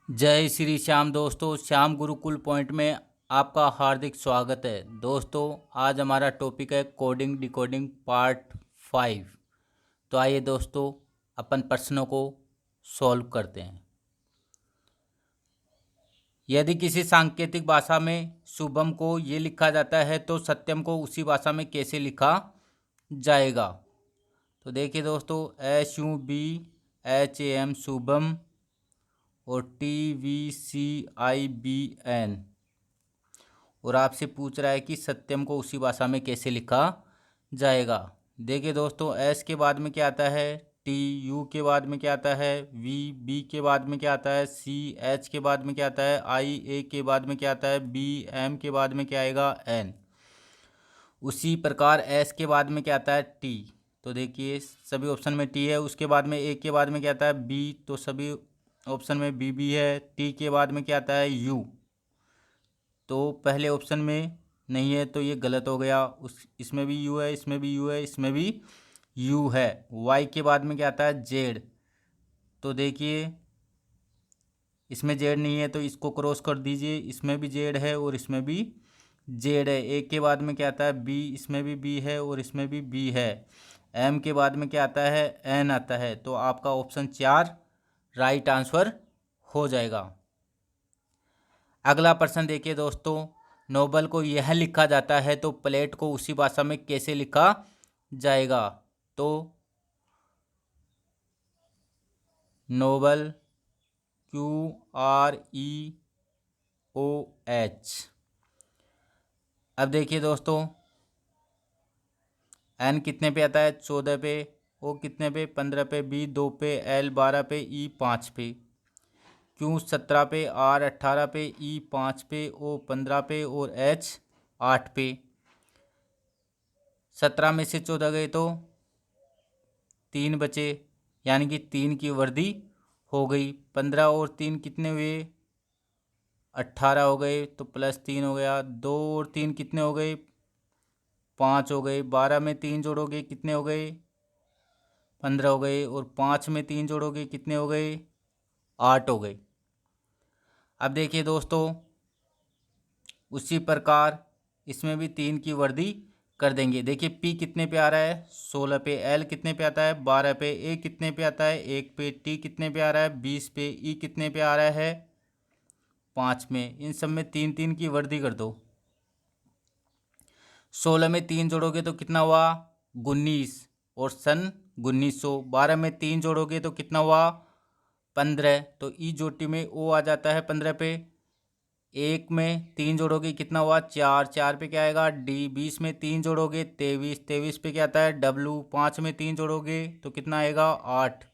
जय श्री श्याम दोस्तों, श्याम गुरुकुल पॉइंट में आपका हार्दिक स्वागत है। दोस्तों, आज हमारा टॉपिक है कोडिंग डिकोडिंग पार्ट 5। तो आइए दोस्तों, अपन प्रश्नों को सॉल्व करते हैं। यदि किसी सांकेतिक भाषा में शुभम को ये लिखा जाता है तो सत्यम को उसी भाषा में कैसे लिखा जाएगा। तो देखिए दोस्तों, SUBHAM शुभम और TVCIBN, और आपसे पूछ रहा है कि सत्यम को उसी भाषा में कैसे लिखा जाएगा। देखिए दोस्तों, एस के बाद में क्या आता है, टी, यू के बाद में क्या आता है, वी, बी के बाद में क्या आता है, सी, एच के बाद में क्या आता है, आई, ए के बाद में क्या आता है, बी, एम के बाद में क्या आएगा, एन। उसी प्रकार एस के बाद में क्या आता है, टी। तो देखिए सभी ऑप्शन में टी है। उसके बाद में ए के बाद में क्या आता है, बी, तो सभी ऑप्शन में बी भी है। टी के बाद में क्या आता है, यू, तो पहले ऑप्शन में नहीं है तो ये गलत हो गया। इसमें भी यू है, इसमें भी यू है, इसमें भी यू है। वाई के बाद में क्या आता है, जेड। तो देखिए इसमें जेड नहीं है तो इसको क्रॉस कर दीजिए, इसमें भी जेड है और इसमें भी जेड है। ए के बाद में क्या आता है, बी, इसमें भी बी है और इसमें भी बी है। एम के बाद में क्या आता है, एन आता है। तो आपका ऑप्शन 4 राइट आंसर हो जाएगा। अगला प्रश्न देखिए दोस्तों, नोबल को यह लिखा जाता है तो प्लेट को उसी भाषा में कैसे लिखा जाएगा। तो नोबल QREOH। अब देखिए दोस्तों, एन कितने पे आता है, 14 पे। ओ कितने पे, 15 पे। बी 2 पे। एल 12 पे। ई 5 पे। क्यू 17 पे। आर 18 पे। ई 5 पे। ओ 15 पे और एच 8 पे। 17 में से 14 गए तो 3 बचे, यानी कि 3 की वर्दी हो गई। 15 और 3 कितने हुए, 18 हो गए, तो +3 हो गया। 2 और 3 कितने हो गए, 5 हो गए। 12 में 3 जोड़ोगे कितने हो गए, 15 हो गए। और 5 में 3 जोड़ोगे कितने हो गए, 8 हो गए। अब देखिए दोस्तों, उसी प्रकार इसमें भी 3 की वर्दी कर देंगे। देखिए पी कितने पे आ रहा है, 16 पे। एल कितने पे आता है, 12 पे। ए कितने पे आता है, 1 पे। टी कितने पे आ रहा है, 20 पे। ई कितने पे आ रहा है, 5 में। इन सब में 3 3 की वर्दी कर दो। 16 में 3 जोड़ोगे तो कितना हुआ, 19 और सन 1900। 12 में 3 जोड़ोगे तो कितना हुआ, 15। तो ई जोटी में ओ आ जाता है 15 पे। 1 में 3 जोड़ोगे कितना हुआ, 4। 4 पे क्या आएगा, डी। 20 में 3 जोड़ोगे 23। 23 पे क्या आता है, डब्लू। 5 में 3 जोड़ोगे तो कितना आएगा, 8।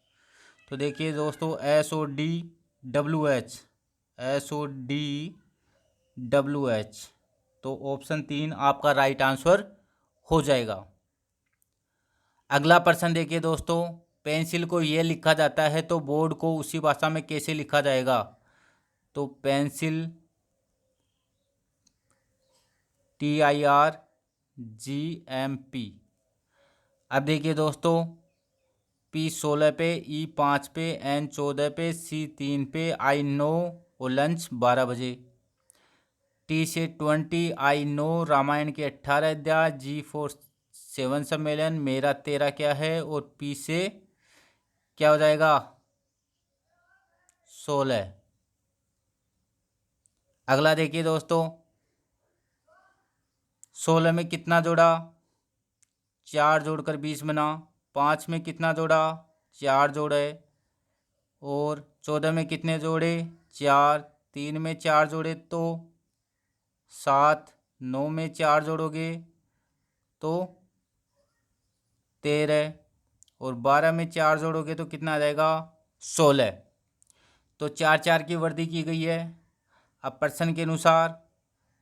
तो देखिए दोस्तों, SODWH, तो ऑप्शन 3 आपका राइट आंसर हो जाएगा। अगला प्रश्न देखिए दोस्तों, पेंसिल को ये लिखा जाता है तो बोर्ड को उसी भाषा में कैसे लिखा जाएगा। तो पेंसिल TIRGMP। अब देखिए दोस्तों, P 16 पे, E 5 पे, N 14 पे, C 3 पे, I 9 और लंच 12 बजे। T से 20, I 9 रामायण के 18 अध्याय। G 4 7 सम्मेलन, मेरा 13 क्या है। और P से क्या हो जाएगा, 16। अगला देखिए दोस्तों, 16 में कितना जोड़ा, 4 जोड़कर 20 बना। 5 में कितना जोड़ा, 4 जोड़े। और 14 में कितने जोड़े, 4। 3 में 4 जोड़े तो 7। 9 में 4 जोड़ोगे तो 13। और 12 में 4 जोड़ोगे तो कितना आ जाएगा, 16। तो 4 4 की वर्दी की गई है। अब प्रश्न के अनुसार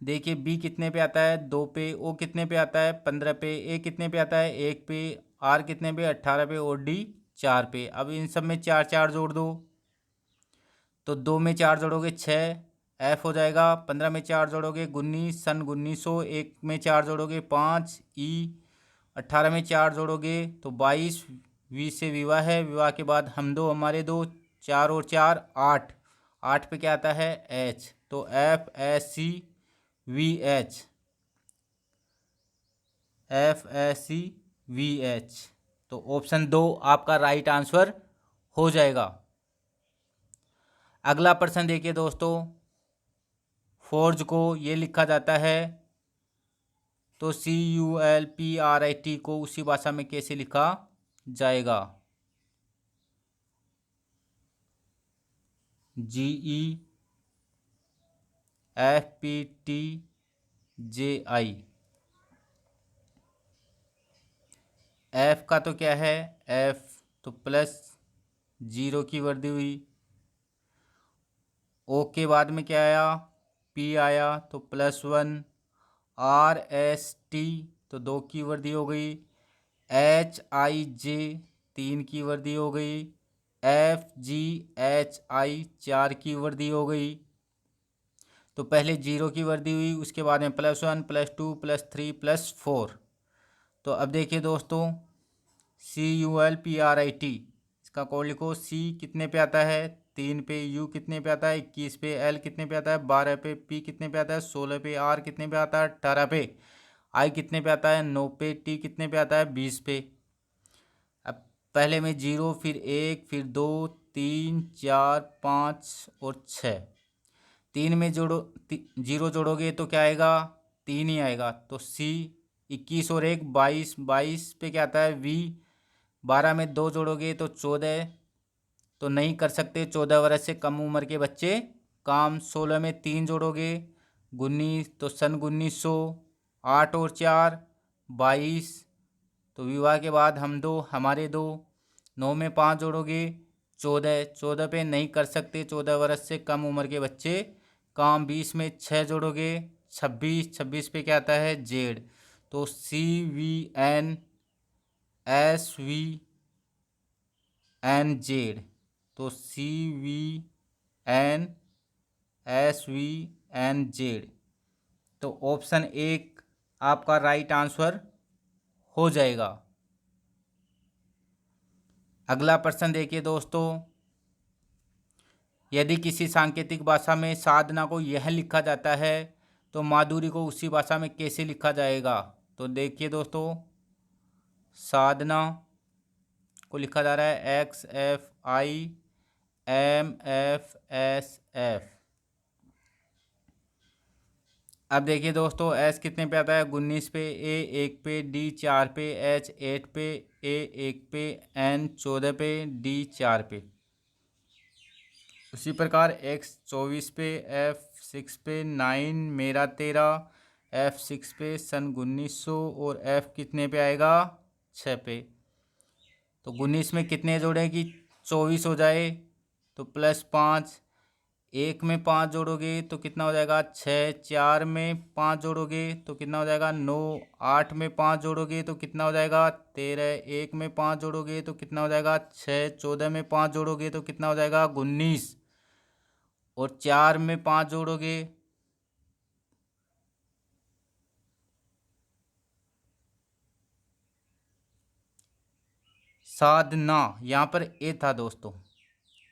देखिए, बी कितने पे आता है, 2 पे। ओ कितने पे आता है, 15 पे। ए कितने पे आता है, 1 पे। आर कितने पे, 18 पे। और डी 4 पे। अब इन सब में 4 4 जोड़ दो, तो 2 में 4 जोड़ोगे 6, एफ हो जाएगा। 15 में 4 जोड़ोगे 19, सन 1900। 1 में 4 जोड़ोगे 5, ई। 18 में 4 जोड़ोगे तो 22, वी से विवाह है। विवाह के बाद हम दो, हमारे दो, 4 और 4 8। 8 पे क्या आता है एच, तो FSCVH, FSCVH। तो ऑप्शन 2 आपका राइट आंसर हो जाएगा। अगला प्रश्न देखिए दोस्तों, फोर्ज को ये लिखा जाता है, तो CULPRIT को उसी भाषा में कैसे लिखा जाएगा? GEFPTJI। एफ का तो क्या है एफ, तो प्लस 0 की वर्दी हुई। ओ के बाद में क्या आया पी आया, तो +1। RST तो 2 की वर्दी हो गई। HIJ 3 की वर्दी हो गई। FGHI 4 की वर्दी हो गई। तो पहले 0 की वर्दी हुई, उसके बाद में +1 +2 +3 +4। तो अब देखिए दोस्तों, CULPRIT इसका कोड लिखो। C कितने पे आता है 3 पे, U कितने पे आता है 21 पे, L कितने पे आता है 12 पे, P कितने पे आता है 16 पे, R कितने पे आता है 18 पे, I कितने पे आता है 9 पे, T कितने पे आता है 20 पे। अब पहले में 0, फिर 1, फिर 2, 3, 4, 5 और 6। 3 में जोड़ो 0 जोड़ोगे तो क्या आएगा 3 ही आएगा। तो C 21 और 1 22, 22 पे क्या आता है V। 12 में 2 जोड़ोगे तो 14, तो नहीं कर सकते 14 वर्ष से कम उम्र के बच्चे काम। 16 में 3 जोड़ोगे 19, तो सन 1900। 8 और 4 22, तो विवाह के बाद हम दो हमारे दो। 9 में 5 जोड़ोगे 14, 14 पे नहीं कर सकते 14 वर्ष से कम उम्र के बच्चे काम। 20 में 6 जोड़ोगे 26, 26 पे क्या आता है जेड। तो CVNSVNZ, तो CVNSVNZ। तो ऑप्शन 1 आपका राइट आंसर हो जाएगा। अगला प्रश्न देखिए दोस्तों, यदि किसी सांकेतिक भाषा में साधना को यह लिखा जाता है तो माधुरी को उसी भाषा में कैसे लिखा जाएगा? तो देखिए दोस्तों, साधना को लिखा जा रहा है XFIMFSF। अब देखिए दोस्तों, एस कितने पे आता है 19 पे, ए 1 पे, डी 4 पे, एच 8 पे, ए 1 पे, एन 14 पे, डी 4 पे। उसी प्रकार एक्स 24 पे, एफ 6 पे, 9 मेरा 13, एफ 6 पे, सन 1900 और एफ कितने पे आएगा 6 पे। तो 19 में कितने जोड़ें कि 24 हो जाए, तो +5। 1 में 5 जोड़ोगे तो कितना हो जाएगा 6। 4 में 5 जोड़ोगे तो कितना हो जाएगा 9। 8 में 5 जोड़ोगे तो कितना हो जाएगा 13। 1 में 5 जोड़ोगे तो कितना हो जाएगा 6। 14 में 5 जोड़ोगे तो कितना हो जाएगा 19। और 4 में 5 जोड़ोगे साधना, यहाँ पर ए था दोस्तों,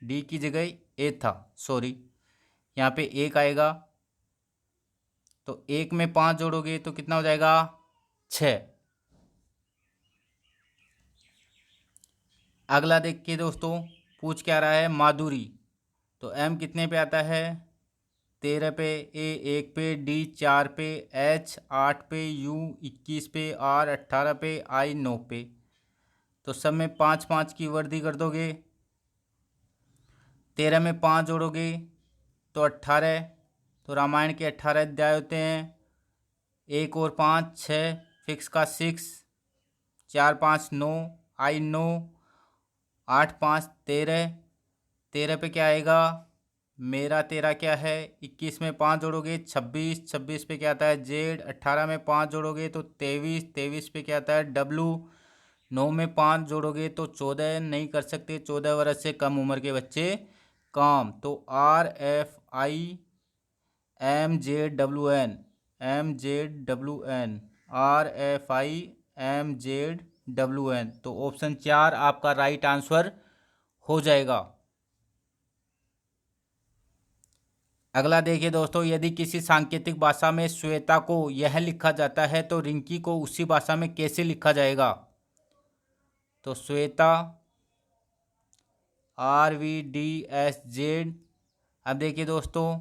डी की जगह ए था, सॉरी, यहाँ पे 1 आएगा। तो 1 में 5 जोड़ोगे तो कितना हो जाएगा 6। अगला देखिए दोस्तों, पूछ क्या रहा है माधुरी। तो एम कितने पे आता है 13 पे, ए 1 पे, डी 4 पे, एच 8 पे, यू 21 पे, आर 18 पे, आई 9 पे। तो सब में 5 5 की वर्दी कर दोगे। 13 में 5 जोड़ोगे तो 18, तो रामायण के 18 अध्याय होते हैं। 1 और 5 6, फिक्स का 6, 4 5 9, आई 9, 8 5 13। 13 पे क्या आएगा मेरा 13 क्या है 21 में 5 जोड़ोगे 26, 26 पे क्या आता है जेड। 18 में 5 जोड़ोगे तो 23, 23 पे क्या आता है डब्लू। 9 में 5 जोड़ोगे तो 14, नहीं कर सकते 14 वर्ष से कम उम्र के बच्चे काम। तो RFIMZWN, MZWN, RFIMZWN। तो ऑप्शन 4 आपका राइट आंसर हो जाएगा। अगला देखिए दोस्तों, यदि किसी सांकेतिक भाषा में श्वेता को यह लिखा जाता है तो रिंकी को उसी भाषा में कैसे लिखा जाएगा। तो श्वेता RVDSZ। अब देखिए दोस्तों,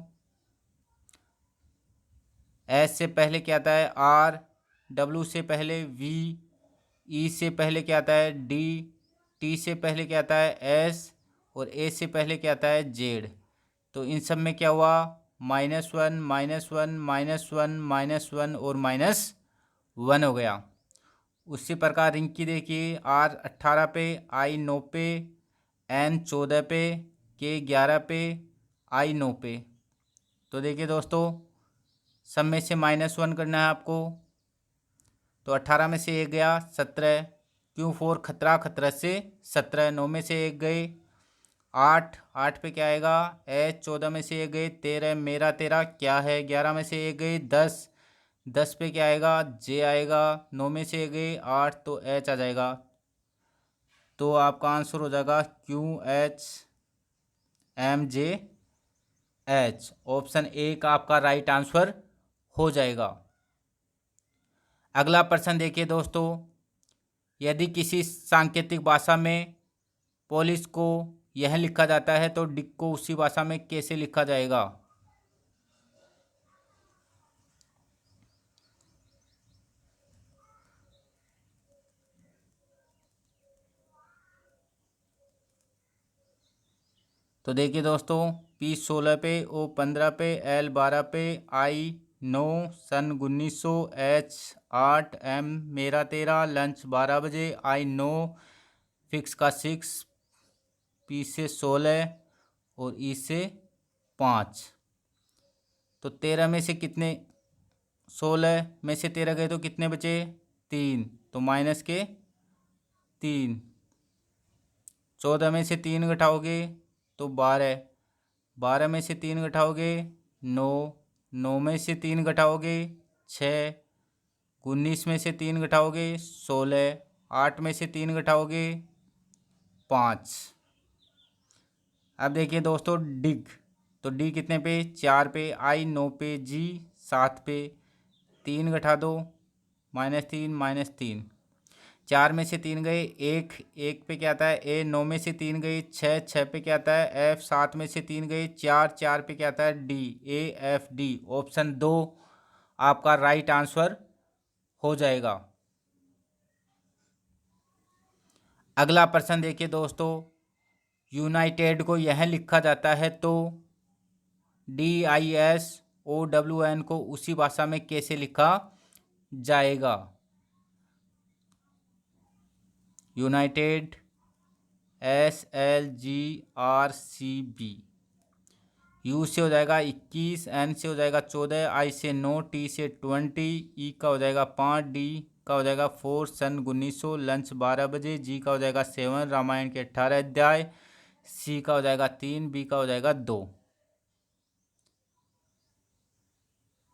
एस से पहले क्या आता है R, W से पहले V, E से पहले क्या आता है D, T से पहले क्या आता है S और A से पहले क्या आता है Z। तो इन सब में क्या हुआ, -1 -1 -1 -1 और -1 हो गया। उसी प्रकार रिंकी देखिए, R 18 पे, I 9 पे, N 14 पे, K 11 पे, I 9 पे। तो देखिए दोस्तों, सब में से -1 करना है आपको। तो 18 में से 1 गया 17, क्यों 4 खतरा, खतरा से 17, 9 में से 1 गए 8, 8 पे क्या आएगा H, 14 में से 1 गए 13, मेरा तेरा क्या है, 11 में से 1 गए 10, 10 पे क्या आएगा J आएगा, 9 में से 1 गए 8, तो H आ जाएगा। तो आपका आंसर हो जाएगा QHMJH। ऑप्शन ए का आपका राइट आंसर हो जाएगा। अगला प्रश्न देखिए दोस्तों, यदि किसी सांकेतिक भाषा में पुलिस को यह लिखा जाता है तो डिक को उसी भाषा में कैसे लिखा जाएगा। तो देखिए दोस्तों, P 16 पे, O 15 पे, L 12 पे, I 9, सन 1900, H 8, M मेरा 13, लंच 12 बजे, I 9, फिक्स का 6, P से 16 और E से 5। तो 13 में से कितने, 16 में से 13 गए तो कितने बचे 3, तो माइनस के 3। 14 में से 3 घटाओगे तो 12, 12 में से 3 घटाओगे 9, 9 में से 3 घटाओगे 6, 19 में से 3 घटाओगे 16, 8 में से 3 घटाओगे 5। अब देखिए दोस्तों डिग, तो डी कितने पे 4 पे, I 9 पे, G 7 पे, 3 घटा दो -3 -3, 4 में से 3 गए 1, 1 पे क्या आता है A, 9 में से 3 गए 6, 6 पे क्या आता है F, 7 में से 3 गए 4, 4 पे क्या आता है D, AFD। ऑप्शन 2 आपका राइट आंसर हो जाएगा। अगला प्रश्न देखिए दोस्तों, यूनाइटेड को यह लिखा जाता है तो DISOWN को उसी भाषा में कैसे लिखा जाएगा। United SLGRCB। U से हो जाएगा 21, N से हो जाएगा 14, I से 9, T से 20, E का हो जाएगा 5, D का हो जाएगा 4, सन 1900, लंच 12 बजे, G का हो जाएगा 7, रामायण के 18 अध्याय, C का हो जाएगा 3, B का हो जाएगा 2।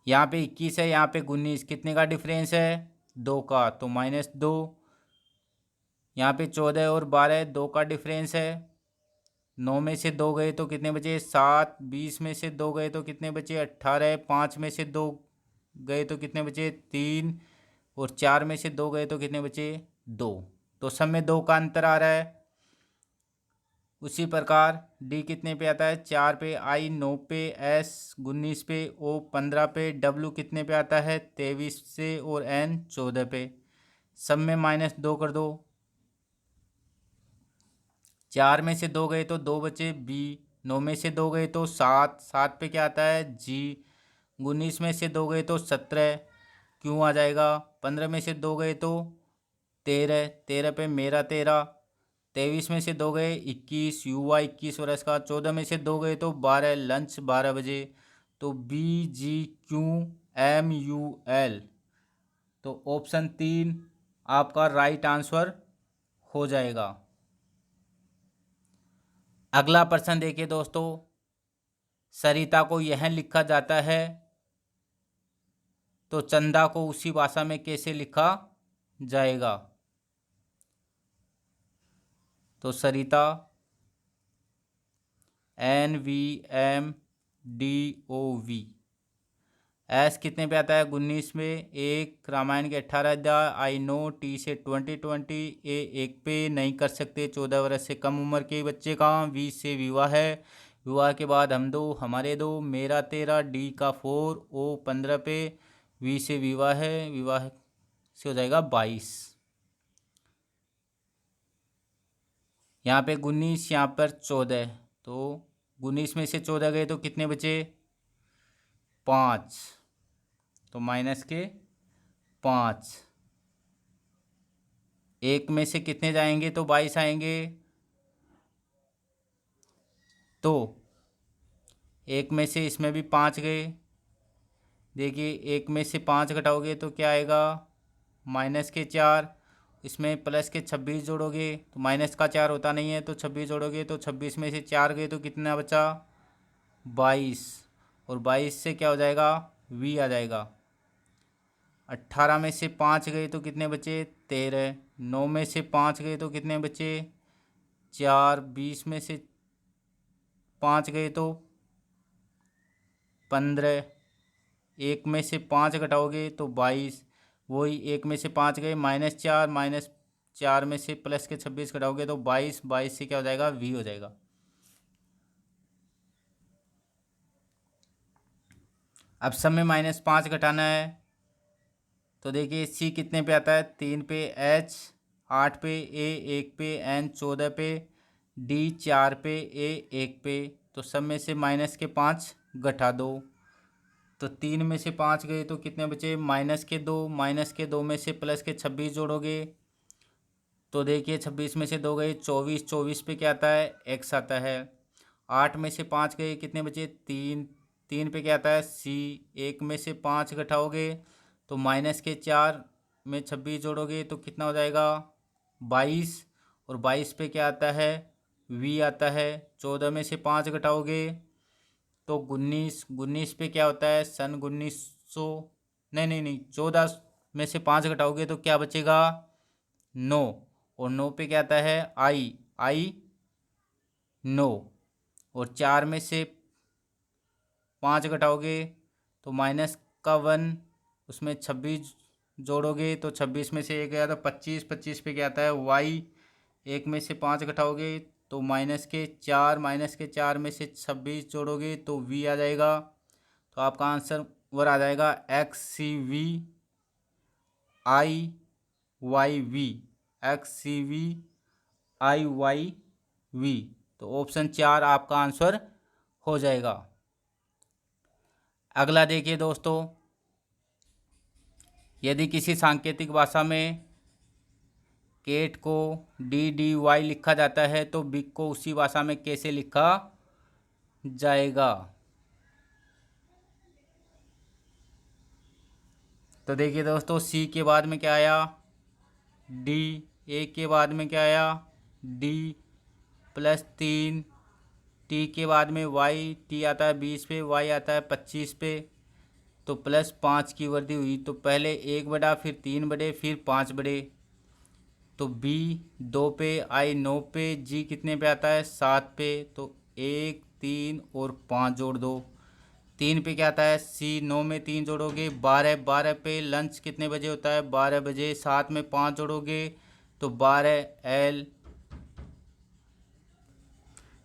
यहाँ पे 21 है, यहाँ पे 19, कितने का डिफरेंस है 2 का, तो -2। यहाँ पे 14 और 12, 2 का डिफरेंस है, 9 में से 2 गए तो कितने बचे 7, 20 में से 2 गए तो कितने बचे 18, 5 में से 2 गए तो कितने बचे 3 और 4 में से 2 गए तो कितने बचे 2। तो सब में 2 का अंतर आ रहा है। उसी प्रकार डी कितने पे आता है 4 पे, I 9 पे, S 19 पे, O 15 पे, W कितने पे आता है 23 से और N 14 पे। सब में -2 कर दो, 4 में से 2 गए तो 2 बचे B, 9 में से 2 गए तो 7, 7 पे क्या आता है G, 19 में से 2 गए तो 17, क्यों आ जाएगा, 15 में से 2 गए तो 13, 13 पे मेरा 13, 23 में से 2 गए 21, युवा 21 वर्ष का, 14 में से 2 गए तो 12, लंच 12 बजे, तो BGQMUL। तो ऑप्शन 3 आपका राइट आंसर हो जाएगा। अगला प्रश्न देखिए दोस्तों, सरिता को यह लिखा जाता है तो चंदा को उसी भाषा में कैसे लिखा जाएगा। तो सरिता NVM DOV। एस कितने पे आता है? 19 में। एक रामायण के 18 अध्याय। I know. टी से 2020। ए एक पे नहीं कर सकते 14 वर्ष से कम उम्र के बच्चे का। वी से विवाह है। विवाह के बाद हम दो हमारे दो मेरा 13। डी का 4। ओ 15 पे। वी से विवाह है। विवाह से हो जाएगा 22। यहाँ पे 19, यहाँ पर 14। तो 19 में से 14 गए तो कितने बचे? 5। तो माइनस के 5। एक में से कितने जाएंगे? तो 22 आएंगे। तो एक में से इसमें भी 5 गए। देखिए एक में से 5 घटाओगे तो क्या आएगा? माइनस के 4। इसमें प्लस के 26 जोड़ोगे तो माइनस का 4 होता नहीं है, तो 26 जोड़ोगे तो 26 में से 4 गए तो कितना बचा? 22। और 22 से क्या हो जाएगा? वी आ जाएगा। 18 में से 5 गए तो कितने बचे? 13। 9 में से 5 गए तो कितने बचे? 4। 20 में से 5 गए तो 15। एक में से 5 घटाओगे तो 22। वही एक में से 5 गए -4, -4 में से प्लस के 26 घटाओगे तो 22। 22 से क्या हो जाएगा? वी हो जाएगा। अब सब में -5 घटाना है। तो देखिए सी कितने पे आता है? 3 पे। एच 8 पे। ए 1 पे। एन 14 पे। डी 4 पे। ए 1 पे। तो सब में से माइनस के 5 घटा दो। तो 3 में से 5 गए तो कितने बचे? माइनस के 2। माइनस के 2 में से प्लस के 26 जोड़ोगे तो देखिए 26 में से 2 गए 24। 24 पे क्या आता है? एक्स आता है। 8 में से 5 गए कितने बचे? 3। 3 पे क्या आता है? सी। एक में से 5 घटाओगे तो माइनस के 4 में 26 जोड़ोगे तो कितना हो जाएगा? 22। और 22 पे क्या आता है? वी आता है। 14 में से 5 घटाओगे तो 19। 19 पे क्या होता है? सन 1900। नहीं नहीं नहीं, 14 में से 5 घटाओगे तो क्या बचेगा? 9। और 9 पे क्या आता है? आई। आई 9। और 4 में से 5 घटाओगे तो माइनस का 1। उसमें 26 जोड़ोगे तो 26 में से एक गया तो 25। 25 पे क्या आता है? वाई। एक में से 5 घटाओगे तो माइनस के 4। माइनस के 4 में से 26 जोड़ोगे तो वी आ जाएगा। तो आपका आंसर वर आ जाएगा XCVIYV। XCVIYV। तो ऑप्शन 4 आपका आंसर हो जाएगा। अगला देखिए दोस्तों, यदि किसी सांकेतिक भाषा में केट को DDY लिखा जाता है तो बिग को उसी भाषा में कैसे लिखा जाएगा? तो देखिए दोस्तों, सी के बाद में क्या आया? डी। ए के बाद में क्या आया? डी +3। टी के बाद में वाई। टी आता है 20 पे। वाई आता है 25 पे। तो +5 की वृद्धि हुई तो पहले 1 बढ़ा, फिर 3 बढ़े, फिर 5 बढ़े। तो बी 2 पे। आई 9 पे। जी कितने पे आता है? 7 पे। तो 1, 3 और 5 जोड़ दो। 3 पे क्या आता है? सी। 9 में 3 जोड़ोगे 12। 12 पे लंच कितने बजे होता है? 12 बजे। 7 में 5 जोड़ोगे तो 12 एल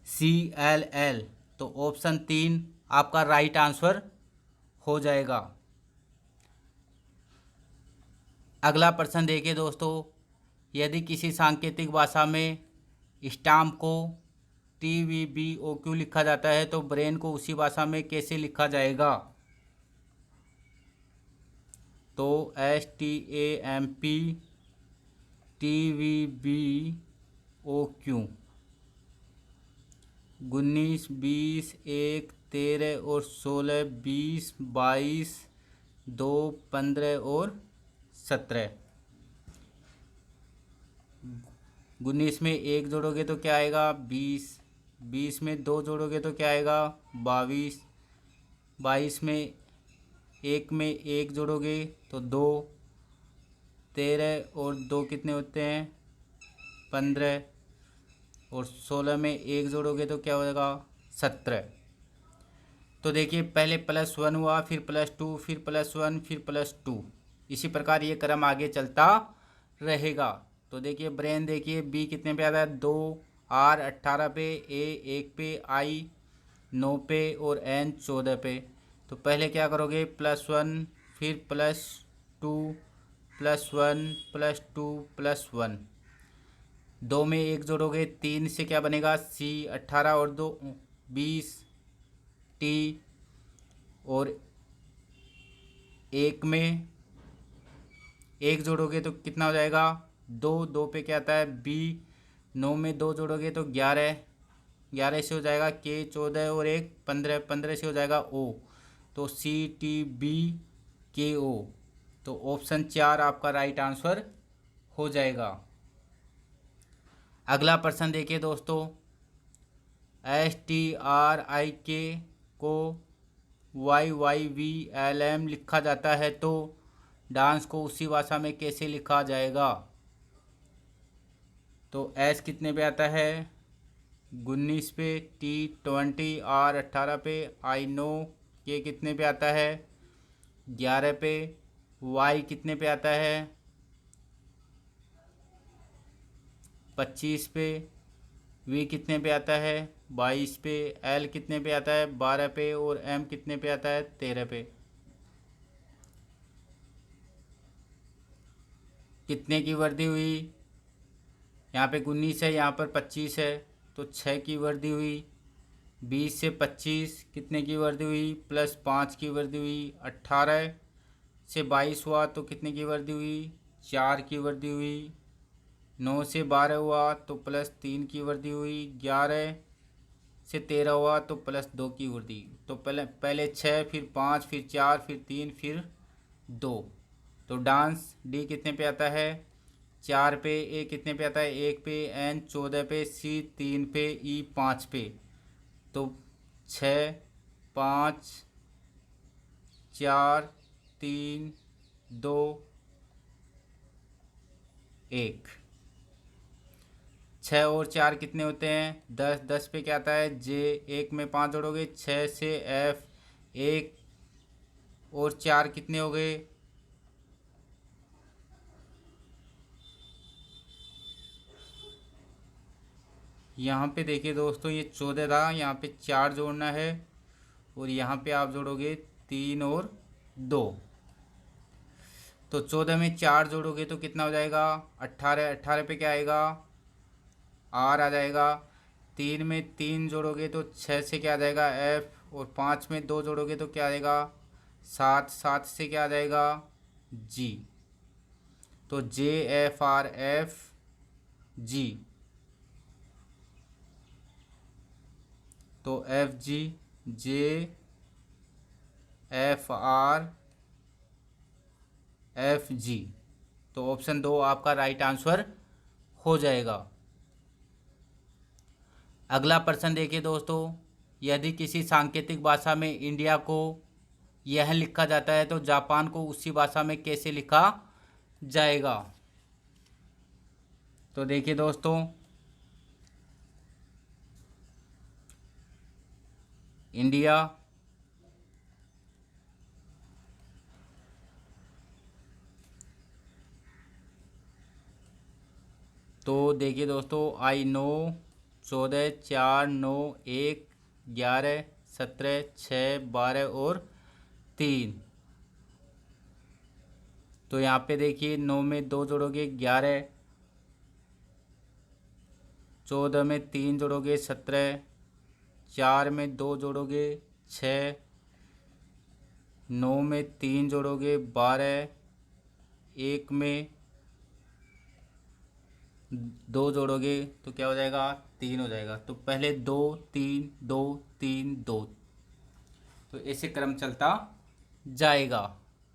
CLL। तो ऑप्शन 3 आपका राइट आंसर हो जाएगा। अगला प्रश्न देखिए दोस्तों, यदि किसी सांकेतिक भाषा में स्टाम्प को TVBOQ लिखा जाता है तो ब्रेन को उसी भाषा में कैसे लिखा जाएगा? तो STAMP TVBOQ। 19, 20, 1, 13 और 16, 20, 22, 2, 15 और 17। 19 में 1 जोड़ोगे तो क्या आएगा? 20। 20 में 2 जोड़ोगे तो क्या आएगा? 22। 22 में 1 में 1 जोड़ोगे तो 2। 13 और 2 कितने होते हैं? 15। और 16 में 1 जोड़ोगे तो क्या होगा? 17। तो देखिए पहले +1 हुआ, फिर +2, फिर +1, फिर +2, इसी प्रकार ये क्रम आगे चलता रहेगा। तो देखिए ब्रेन, देखिए बी कितने पे आता है 2, आर 18 पे, ए 1 पे, आई 9 पे और एन 14 पे। तो पहले क्या करोगे +1, फिर +2, +1, +2, +1, 2 में 1 जोड़ोगे 3 से क्या बनेगा सी, 18 और 2 20, टी और 1 में 1 जोड़ोगे तो कितना हो जाएगा 2, 2 पे क्या आता है बी, 9 में 2 जोड़ोगे तो 11, 11 से हो जाएगा के, 14 और 1 15, 15 से हो जाएगा ओ। तो सी टी बी के ओ। तो ऑप्शन 4 आपका राइट आंसर हो जाएगा। अगला प्रश्न देखिए दोस्तों, STRIK को YYVLM लिखा जाता है तो डांस को उसी भाषा में कैसे लिखा जाएगा। तो एस कितने पे आता है 19 पे, टी 20, आर 18 पे, आई नो, के कितने पे आता है 11 पे, वाई कितने पे आता है 25 पे, वी कितने पे आता है 22 पे, एल कितने पे आता है 12 पे और एम कितने पे आता है 13 पे। कितने की वृद्धि हुई, यहाँ पे 19 है, यहाँ पर 25 है, तो 6 की वृद्धि हुई। 20 से 25 कितने की वृद्धि हुई +5 की वृद्धि हुई। 18 से 22 हुआ तो कितने की वृद्धि हुई 4 की वृद्धि हुई। 9 से 12 हुआ तो +3 की वृद्धि हुई। 11 से 13 हुआ तो +2 की वृद्धि। तो पहले 6, फिर 5, फिर 4, फिर 3, फिर 2। तो डांस डी कितने पे आता है 4 पे, ए कितने पे आता है 1 पे, एन 14 पे, सी 3 पे, ई 5 पे। तो 6, 5, 4, 3, 2, 1। 6 और 4 कितने होते हैं 10, 10 पे क्या आता है जे, 1 में 5 जोड़ोगे 6 से एफ, 1 और 4 कितने हो गए यहाँ पे देखिए दोस्तों ये 14 था, यहाँ पे 4 जोड़ना है और यहाँ पे आप जोड़ोगे 3 और 2। तो 14 में 4 जोड़ोगे तो कितना हो जाएगा 18, 18 पे क्या आएगा आर आ जाएगा। 3 में 3 जोड़ोगे तो 6 से क्या आ जाएगा एफ और 5 में 2 जोड़ोगे तो क्या आ जाएगा 7, 7 से क्या आ जाएगा जी। तो JFRFG। तो FG JFRFG। तो ऑप्शन 2 आपका राइट आंसर हो जाएगा। अगला प्रश्न देखिए दोस्तों, यदि किसी सांकेतिक भाषा में इंडिया को यह लिखा जाता है तो जापान को उसी भाषा में कैसे लिखा जाएगा। तो देखिए दोस्तों, इंडिया, तो देखिए दोस्तों आई नो 14, 4, 9, 1, 11, 17, 6, 12 और 3। तो यहाँ पे देखिए 9 में 2 जोड़ोगे 11, 14 में 3 जोड़ोगे 17, 4 में 2 जोड़ोगे 6, 9 में 3 जोड़ोगे 12, 1 में 2 जोड़ोगे तो क्या हो जाएगा 3 हो जाएगा। तो पहले 2, 3, 2, 3, 2, तो ऐसे क्रम चलता जाएगा।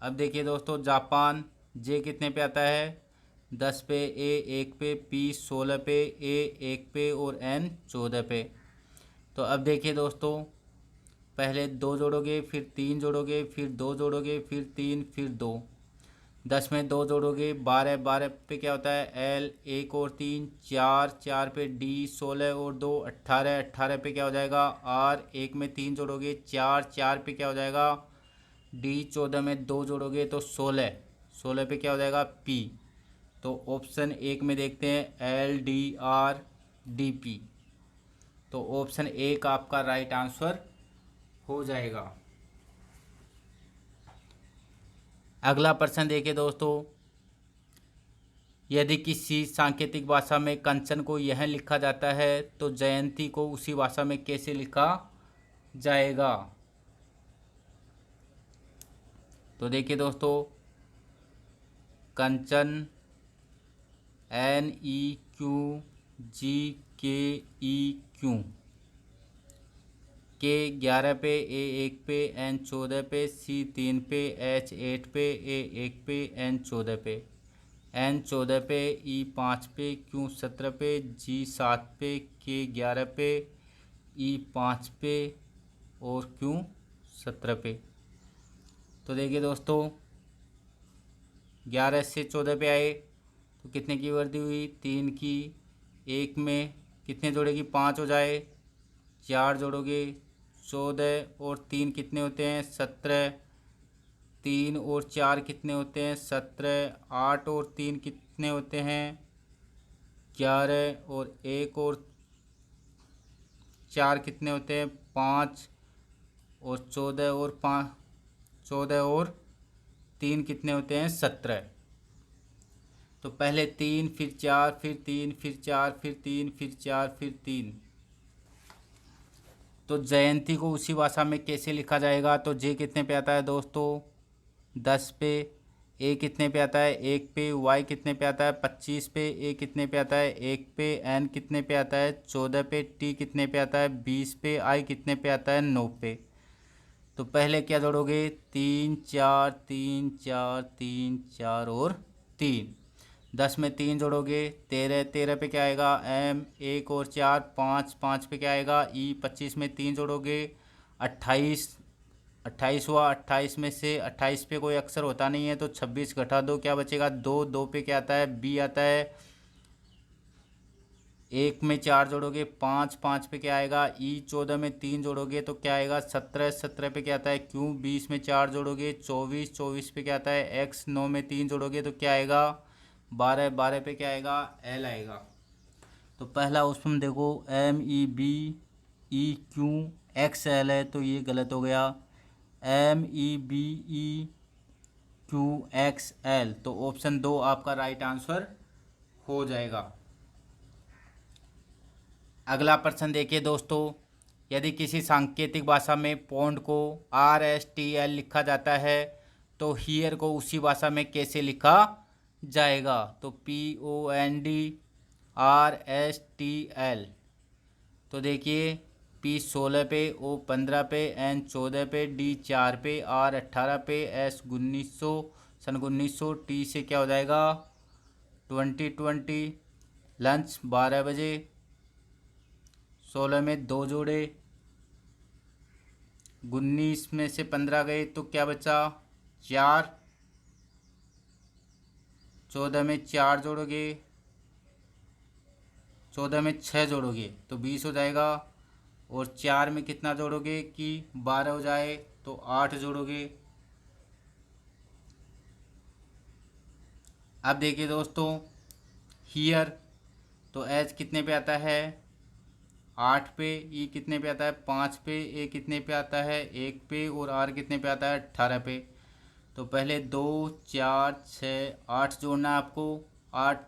अब देखिए दोस्तों, जापान जे कितने पे आता है 10 पे, ए 1 पे, पी 16 पे, ए 1 पे और एन 14 पे। तो अब देखिए दोस्तों, पहले 2 जोड़ोगे, फिर 3 जोड़ोगे, फिर 2 जोड़ोगे, फिर 3, फिर 2। 10 में 2 जोड़ोगे 12, 12 पे क्या होता है एल, 1 और 3 4, 4 पे डी, 16 और 2 18, 18 पे क्या हो जाएगा आर, 1 में 3 जोड़ोगे 4, 4 पे क्या हो जाएगा डी, 14 में 2 जोड़ोगे तो 16, 16 पे क्या हो जाएगा पी। तो ऑप्शन 1 में देखते हैं L D R D P, तो ऑप्शन 1 आपका राइट आंसर हो जाएगा। अगला प्रश्न देखिए दोस्तों, यदि किसी सांकेतिक भाषा में कंचन को यह लिखा जाता है तो जयंती को उसी भाषा में कैसे लिखा जाएगा। तो देखिए दोस्तों, कंचन NEQGKEQ, के 11 पे, A1 पे, N 14 पे, C 3 पे, H 8 पे, A1 पे, N 14 पे, N 14 पे, E 5 पे, Q 17 पे, G 7 पे, K 11 पे, E 5 पे और Q 17 पे। तो देखिए दोस्तों, 11 से 14 पे आए तो कितने की वृद्धि हुई 3 की, 1 में कितने जोड़ेगी 5 हो जाए, 4 जोड़ोगे 14 और 3 कितने होते हैं 17, 3 और 4 कितने होते हैं 17, 8 और 3 कितने होते हैं 11 और 1 और 4 कितने होते हैं 5 और 14 और 3 कितने होते हैं 17। तो पहले 3 फिर 4 फिर 3 फिर 4 फिर 3 फिर 4 फिर 3। तो जयंती को उसी भाषा में कैसे लिखा जाएगा। तो जे कितने पे आता है दोस्तों 10 पे, ए कितने पे आता है 1 पे, वाई कितने पे आता है 25 पे, ए कितने पे आता है 1 पे, एन कितने पे आता है 14 पे, टी कितने पे आता है 20 पे, आई कितने पे आता है 9 पे। तो पहले क्या जोड़ोगे 3 4 3 4 3 4 और 3। 10 में 3 जोड़ोगे 13, 13 पे क्या आएगा एम, 1 और 4 5, 5 पे क्या आएगा ई। 25 में 3 जोड़ोगे 28, 28 हुआ। 28 में से 28 पे कोई अक्षर होता नहीं है तो 26 घटा दो क्या बचेगा 2, 2 पे क्या आता है बी आता है। 1 में 4 जोड़ोगे 5, 5 पे क्या आएगा ई। 14 में 3 जोड़ोगे तो क्या आएगा 17, 17 पे क्या आता है क्यू। 20 में 4 जोड़ोगे 24, 24 पे क्या आता है एक्स। 9 में 3 जोड़ोगे तो क्या आएगा 12, 12 पे क्या आएगा एल आएगा। तो पहला ऑप्शन देखो MEBEQXL है तो ये गलत हो गया। MEBEQXL तो ऑप्शन 2 आपका राइट आंसर हो जाएगा। अगला प्रश्न देखिए दोस्तों, यदि किसी सांकेतिक भाषा में पौंड को RSTL लिखा जाता है तो हियर को उसी भाषा में कैसे लिखा जाएगा। तो PONDRSTL। तो देखिए P 16 पे, O 15 पे, N 14 पे, D 4 पे, R 18 पे, S 1900 सन 1900, T से क्या हो जाएगा 2020। लंच 12 बजे। 16 में 2 जोड़े, 19 में से 15 गए तो क्या बचा 4। 14 में 4 जोड़ोगे, 14 में 6 जोड़ोगे तो 20 हो जाएगा। और 4 में कितना जोड़ोगे कि 12 हो जाए तो 8 जोड़ोगे। अब देखिए दोस्तों, हियर तो एच कितने पे आता है 8 पे, ई कितने पे आता है 5 पे, ए कितने पे आता है 1 पे और आर कितने पे आता है 18 पे। तो पहले 2 4 6 8 जोड़ना है आपको। 8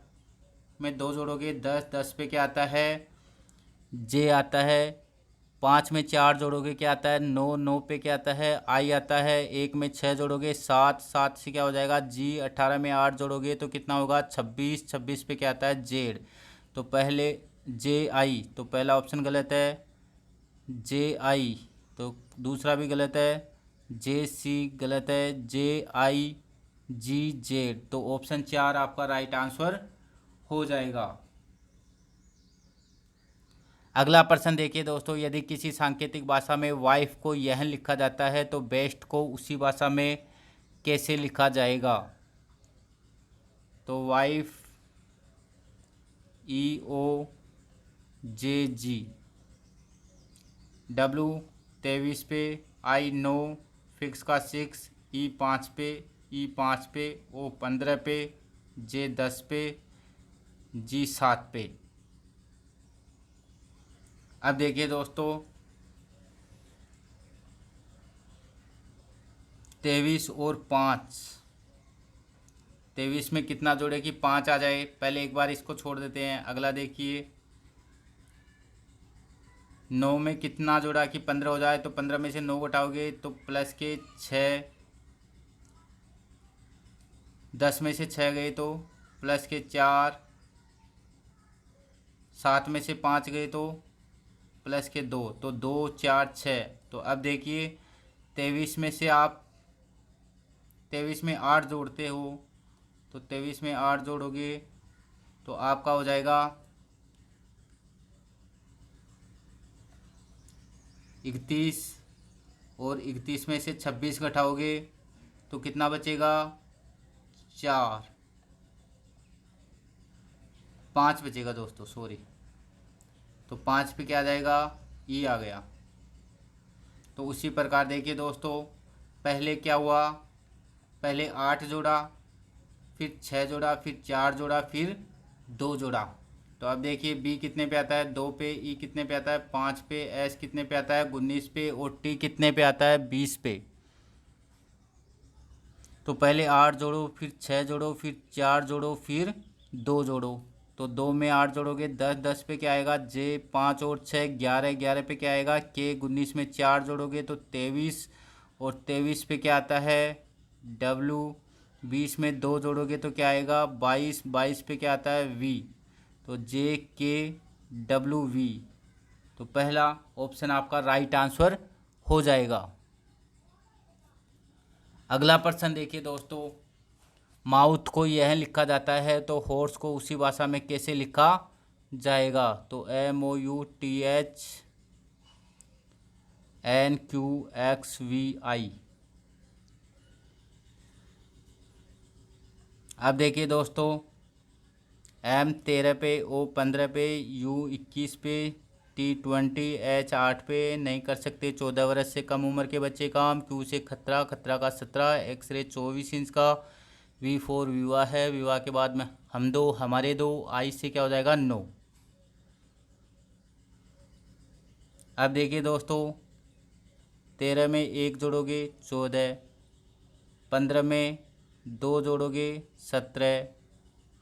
में 2 जोड़ोगे 10, 10 पे क्या आता है जे आता है। 5 में 4 जोड़ोगे क्या आता है 9, 9 पे क्या आता है आई आता है। 1 में 6 जोड़ोगे 7, 7 से क्या हो जाएगा जी। 18 में 8 जोड़ोगे तो कितना होगा 26, 26 पे क्या आता है जेड। तो पहले जे आई तो पहला ऑप्शन गलत है जे आई, तो दूसरा भी गलत है जे सी गलत है जे आई जी जेड। तो ऑप्शन 4 आपका राइट आंसर हो जाएगा। अगला प्रश्न देखिए दोस्तों, यदि किसी सांकेतिक भाषा में वाइफ को यह लिखा जाता है तो बेस्ट को उसी भाषा में कैसे लिखा जाएगा। तो वाइफ EOJG। W 23 पे, I 9, फिक्स का 6, E 5 पे, E 5 पे, O 15 पे, J 10 पे, G 7 पे। अब देखिए दोस्तों 23 और 5, 23 में कितना जोड़े कि 5 आ जाए। पहले एक बार इसको छोड़ देते हैं। अगला देखिए 9 में कितना जोड़ा कि 15 हो जाए, तो 15 में से 9 घटाओगे तो प्लस के 6, 10 में से 6 गए तो प्लस के 4, 7 में से 5 गए तो प्लस के 2, तो 2 4 6। तो अब देखिए 23 में से आप 23 में 8 जोड़ते हो, तो 23 में 8 जोड़ोगे तो आपका हो जाएगा 31, और 31 में से 26 घटाओगे तो कितना बचेगा 4, 5 बचेगा दोस्तों, सॉरी। तो 5 पे क्या आ जाएगा, ई आ गया। तो उसी प्रकार देखिए दोस्तों पहले क्या हुआ, पहले 8 जोड़ा, फिर 6 जोड़ा, फिर 4 जोड़ा, फिर 2 जोड़ा। तो अब देखिए बी कितने पे आता है 2 पे, ई कितने पे आता है 5 पे, एस कितने पे आता है 19 पे, और टी कितने पे आता है 20 पे। तो पहले 8 जोड़ो, फिर 6 जोड़ो, फिर 4 जोड़ो, फिर 2 जोड़ो। तो 2 में 8 जोड़ोगे 10, 10 पे क्या आएगा जे, 5 और 6 11, 11 पे क्या आएगा के, 19 में 4 जोड़ोगे तो 23, और 23 पे क्या आता है डब्लू, 20 में 2 जोड़ोगे तो क्या आएगा 22, 22 पे क्या आता है वी, तो जे के डब्लू वी। तो पहला ऑप्शन आपका राइट आंसर हो जाएगा। अगला प्रश्न देखिए दोस्तों, माउथ को यह लिखा जाता है तो हॉर्स को उसी भाषा में कैसे लिखा जाएगा। तो MOUTHNQXVI। अब देखिए दोस्तों M 13 पे, O 15 पे, U 21 पे, T 20, H 8 पे। नहीं कर सकते 14 वर्ष से कम उम्र के बच्चे काम। Q से खतरा, खतरा का 17, एक्सरे 24 इंच का। V4 विवाह है, विवाह के बाद में हम दो, हमारे दो। I से क्या हो जाएगा 9। अब देखिए दोस्तों 13 में 1 जोड़ोगे 14, 15 में 2 जोड़ोगे 17,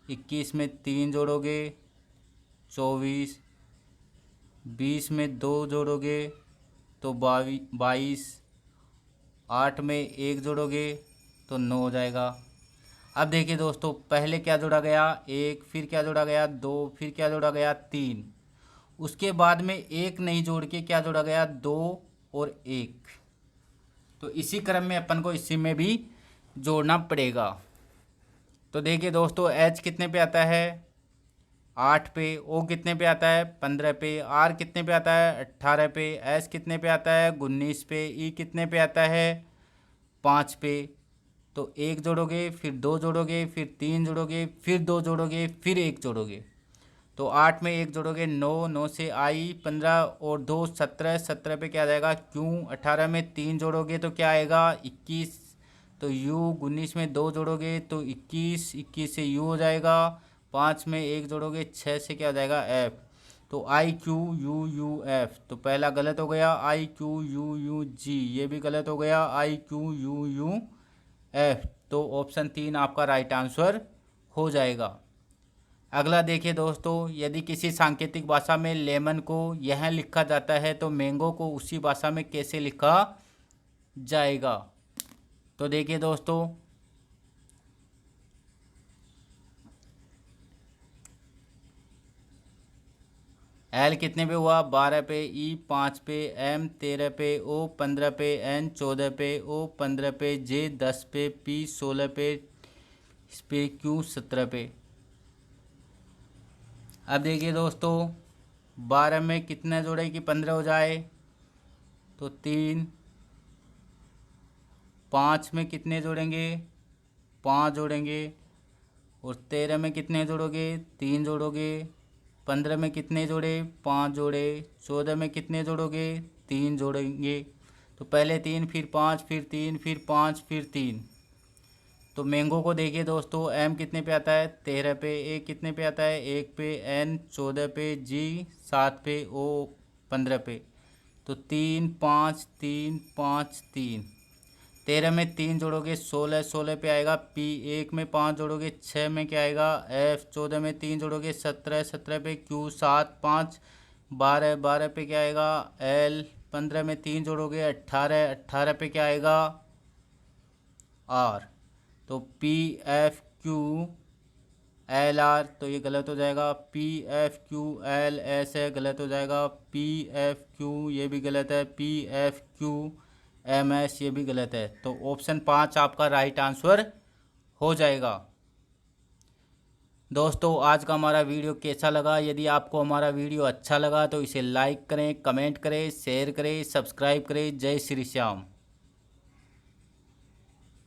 21 में 3 जोड़ोगे 24, 20 में 2 जोड़ोगे तो 22, 8 में 1 जोड़ोगे तो 9 हो जाएगा। अब देखिए दोस्तों पहले क्या जोड़ा गया 1, फिर क्या जोड़ा गया 2, फिर क्या जोड़ा गया 3, उसके बाद में 1 नहीं जोड़ के क्या जोड़ा गया 2 और 1। तो इसी क्रम में अपन को इसी में भी जोड़ना पड़ेगा। तो देखिए दोस्तों H कितने पे आता है 8 पे, O कितने पे आता है 15 पे, R कितने पे आता है 18 पे, S कितने पे आता है 19 पे, E कितने पे आता है 5 पे। तो 1 जोड़ोगे, फिर 2 जोड़ोगे, फिर 3 जोड़ोगे, फिर 2 जोड़ोगे, फिर 1 जोड़ोगे। तो 8 में 1 जोड़ोगे 9, 9 से I 15 और 2 17, 17 पे क्या आ जाएगा Q, 18 में 3 जोड़ोगे तो क्या आएगा 21, तो U, 19 में 2 जोड़ोगे तो 21, 21 से U हो जाएगा। 5 में 1 जोड़ोगे 6 से क्या हो जाएगा F, तो IQUUF। तो पहला गलत हो गया IQUUG, ये भी गलत हो गया IQUUF। तो ऑप्शन 3 आपका राइट आंसर हो जाएगा। अगला देखिए दोस्तों, यदि किसी सांकेतिक भाषा में लेमन को यह लिखा जाता है तो मैंगो को उसी भाषा में कैसे लिखा जाएगा। तो देखिए दोस्तों L कितने पे हुआ 12 पे, E 5 पे, M 13 पे, O 15 पे, N 14 पे, O 15 पे, J 10 पे, P 16 पे, Q 17 पे। अब देखिए दोस्तों 12 में कितने जोड़े कि 15 हो जाए, तो 3। 5 में कितने जोड़ेंगे 5 जोड़ेंगे, और 13 में कितने जोड़ोगे, 3 जोड़ोगे। 15 में कितने जोड़े, 5 जोड़े। 14 में कितने जोड़ोगे, 3 जोड़ेंगे। तो पहले 3 फिर 5 फिर 3 फिर 5 फिर 3। तो मैंगो को देखिए दोस्तों, एम कितने पे आता है, 13 पे। ए कितने पे आता है, 1 पे। एन 14 पे। जी 7 पे। ओ 15 पे। तो 3 5 3 5 3। 13 में 3 जोड़ोगे 16, 16 पे आएगा पी। 1 में 5 जोड़ोगे 6 में क्या आएगा, एफ। 14 में 3 जोड़ोगे 17, 17 पे क्यू। 7 5 12, 12 पे क्या आएगा, एल। 15 में 3 जोड़ोगे 18, 18 पे क्या आएगा, आर। तो P F Q L R, तो ये गलत हो जाएगा। P F Q L S है, गलत हो जाएगा। पी एफ क्यू ये भी गलत है। P F Q M S ये भी गलत है। तो ऑप्शन 5 आपका राइट आंसर हो जाएगा। दोस्तों आज का हमारा वीडियो कैसा लगा? यदि आपको हमारा वीडियो अच्छा लगा तो इसे लाइक करें, कमेंट करें, शेयर करें, सब्सक्राइब करें। जय श्री श्याम।